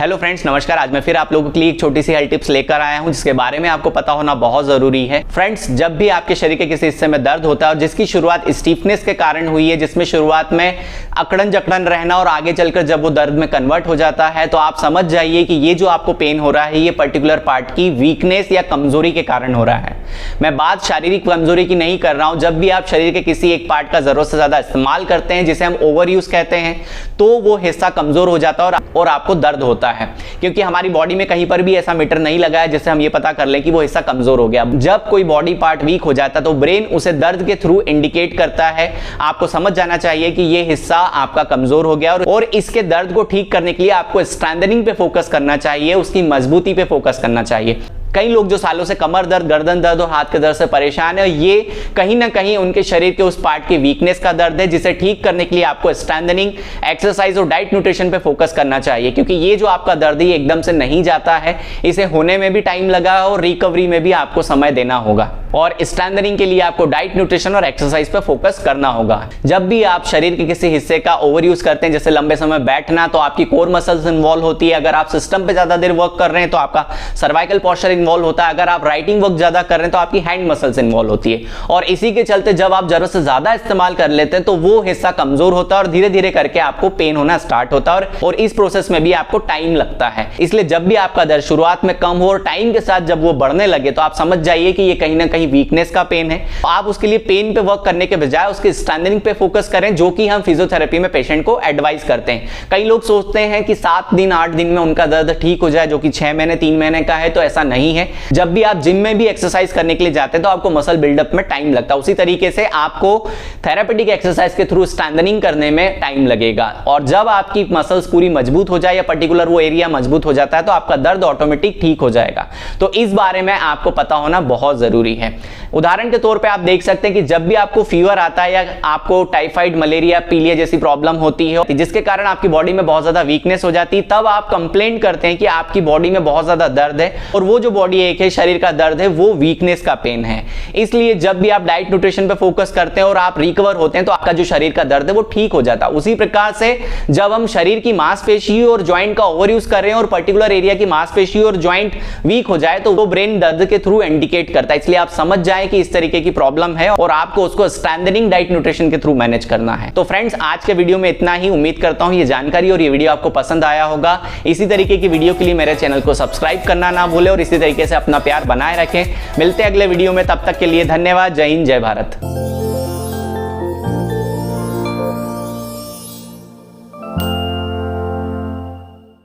Hello friends, नमस्कार। आज मैं फिर आप लोगों के लिए एक छोटी सी हेल्थ टिप्स लेकर आया हूं जिसके बारे में आपको पता होना बहुत जरूरी है। फ्रेंड्स, जब भी आपके शरीर के किसी हिस्से में दर्द होता है और जिसकी शुरुआत स्टीफनेस के कारण हुई है, जिसमें शुरुआत में अकड़न जकड़न रहना और आगे चलकर जब वो दर्द में कन्वर्ट हो जाता है, तो आप समझ जाइए कि ये जो आपको पेन हो रहा है ये पर्टिकुलर पार्ट की वीकनेस या कमजोरी के कारण हो रहा है। मैं बात शारीरिक कमजोरी की नहीं कर रहा हूं। जब भी आप शरीर के किसी एक पार्ट का जरूरत से ज्यादा इस्तेमाल करते हैं, जिसे हम ओवर यूज कहते हैं, तो वो हिस्सा कमजोर हो जाता है और आपको दर्द होता है, क्योंकि हमारी बॉडी में कहीं पर भी ऐसा मीटर नहीं लगा है जिससे हम ये पता कर लें कि वो हिस्सा कमजोर हो गया। जब कोई बॉडी पार्ट वीक हो जाता है तो ब्रेन उसे दर्द के थ्रू इंडिकेट करता है। आपको समझ जाना चाहिए कि ये हिस्सा आपका कमजोर हो गया और इसके दर्द को ठीक करने के लिए आपको स्ट्रेंथनिंग पे फोकस करना चाहिए, उसकी मजबूती पे फोकस करना चाहिए। कई लोग जो सालों से कमर दर्द, गर्दन दर्द और हाथ के दर्द से परेशान है, ये कहीं ना कहीं उनके शरीर के उस पार्ट की वीकनेस का दर्द है, जिसे ठीक करने के लिए आपको स्ट्रेंथनिंग, एक्सरसाइज और डाइट न्यूट्रिशन पे फोकस करना चाहिए। क्योंकि ये जो आपका दर्द है ये एकदम से नहीं जाता है, इसे होने में भी टाइम लगा और रिकवरी में भी आपको समय देना होगा। और स्ट्रेंथनिंग के लिए आपको डाइट, न्यूट्रिशन और एक्सरसाइज पे फोकस करना होगा। जब भी आप शरीर के किसी हिस्से का ओवर यूज करते हैं, जैसे लंबे समय बैठना, तो आपकी कोर मसल्स इन्वॉल्व होती है। अगर आप सिस्टम पे ज्यादा देर वर्क कर रहे हैं तो आपका सर्वाइकल पोस्चर इन्वॉल्व होता है। अगर आप राइटिंग वर्क ज्यादा कर रहे हैं तो आपकी हैंड मसल्स इन्वॉल्व होती है। और इसी के चलते जब आप जरूरत से ज्यादा इस्तेमाल कर लेते हैं तो वो हिस्सा कमजोर होता है और धीरे धीरे करके आपको पेन होना स्टार्ट होता है और इस प्रोसेस में भी आपको टाइम लगता है। इसलिए जब भी आपका दर्द शुरुआत में कम हो और टाइम के साथ जब वो बढ़ने लगे तो आप समझ जाइए कि ये कहीं ना कहीं वीकनेस का पेन है। आप उसके लिए पेन पे वर्क करने के बजाय उसके स्ट्रेंथनिंग पे फोकस करें, जो कि हम फिजियोथेरेपी में पेशेंट को एडवाइस करते हैं। कई लोग सोचते हैं कि 7 दिन 8 दिन में उनका दर्द ठीक हो जाए, जो कि 6 महीने 3 महीने का है, तो ऐसा नहीं है। जब भी आप जिम में भी एक्सरसाइज करने के लिए जाते हैं तो आपको मसल बिल्डअप में टाइम लगता है। उसी तरीके से आपको थेरेपेटिक एक्सरसाइज के थ्रू स्ट्रेंथनिंग करने में टाइम लगेगा। और जब आपकी मसल्स पूरी मजबूत हो जाए या पर्टिकुलर वो एरिया मजबूत हो जाता है तो आपका दर्द ऑटोमेटिक ठीक हो जाएगा। तो इस बारे में आपको पता होना बहुत जरूरी है। उदाहरण के तौर पे आप देख सकते हैं कि जब भी आपको फीवर आता है या आपको टाइफाइड, मलेरिया, पीलिया जैसी प्रॉब्लम होती है, जिसके कारण आपकी बॉडी में बहुत ज्यादा वीकनेस हो जाती है, तब आप कंप्लेंट करते हैं कि आपकी बॉडी में बहुत ज्यादा दर्द है और वो जो बॉडी एक है, शरीर का दर्द है, वो वीकनेस का पेन है। इसलिए जब भी आप डाइट, न्यूट्रिशन पे फोकस करते हैं और आप रिकवर होते हैं तो आपका जो शरीर का दर्द है वो ठीक हो जाता है। उसी प्रकार से जब हम शरीर की मांसपेशी और ज्वाइंट का ओवर यूज कर रहे हैं और पर्टिकुलर एरिया की मांसपेशी और ज्वाइंट वीक हो जाए तो वो ब्रेन दर्द के थ्रू इंडिकेट करता है। इसलिए आप समझ जाए कि इस तरीके की प्रॉब्लम है और आपको उसको स्ट्रेंथनिंग, डाइट, न्यूट्रिशन के थ्रू मैनेज करना है। तो फ्रेंड्स, आज के वीडियो में इतना ही। उम्मीद करता हूं ये जानकारी और ये वीडियो आपको पसंद आया होगा। इसी तरीके की वीडियो के लिए मेरे चैनल को सब्सक्राइब करना ना भूलें और इसी तरीके से अपना प्यार बनाए रखें। मिलते हैं अगले वीडियो में, तब तक के लिए धन्यवाद। जय हिंद, जय भारत।